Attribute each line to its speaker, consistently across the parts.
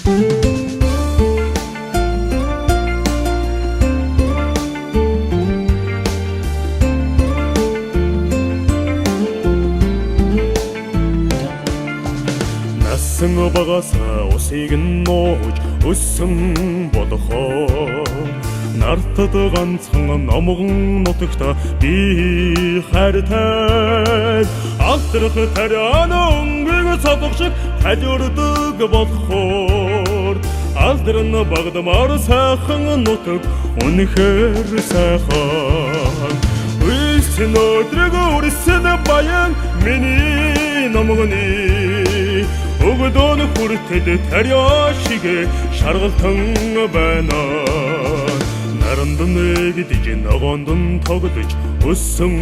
Speaker 1: Насан багасаа усыг нууж өссөн болохоо нартад ганцхан номгон нутагта би хайртай алдрах тариан өнгийг содох шиг халиурдаг болохоор алдран багдмаар сайхан нутаг үнэхээр сайхан үлсэн өдрөг үрсэн баян миний номгоны өгдөн хүртэл тариа шиг шаргалтан байна наранд нэгдэж ногоонд тогдож өссөн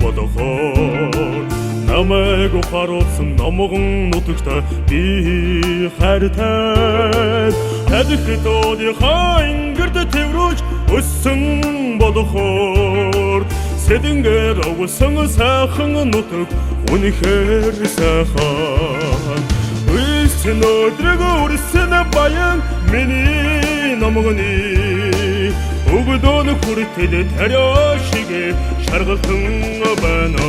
Speaker 1: болохоор намайг ухааруулсан номгон нутагта би хайртай хадих дуудынхаа ингэрд тэврүүлж өссөн болохоор сэдэнгээр өгсөн сайхан нутаг үнэхээр сайхан үлсэн өдрөг үрсэн баян миний номгоны өгдөн хүртэл тариа шиг шаргалтан байна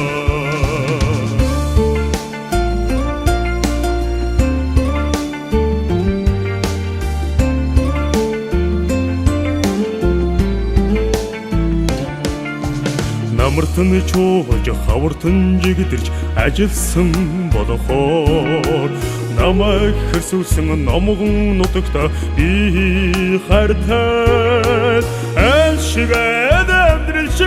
Speaker 1: намартан чууж хавартан жигдэрч ажилсан болохоор намайг хэрсүүлсэн номгон нутагта би хайртай аль шиг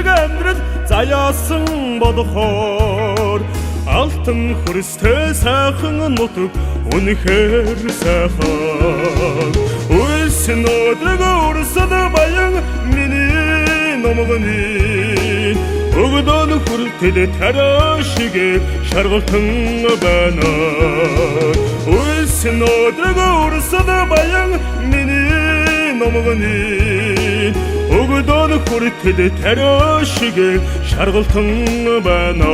Speaker 1: амьдрал заяасан болохоор алтан хөрстэй сайхан нутаг үнэхээр сайхан үлсэн өдрөг үрсэн баян миний номгоны өгдөн хүртэл тариа шиг шаргалтан байна үлсэн өдрөг үрсэн баян миний номгоны өгдөн хүртэл тариа шиг шаргалтан байна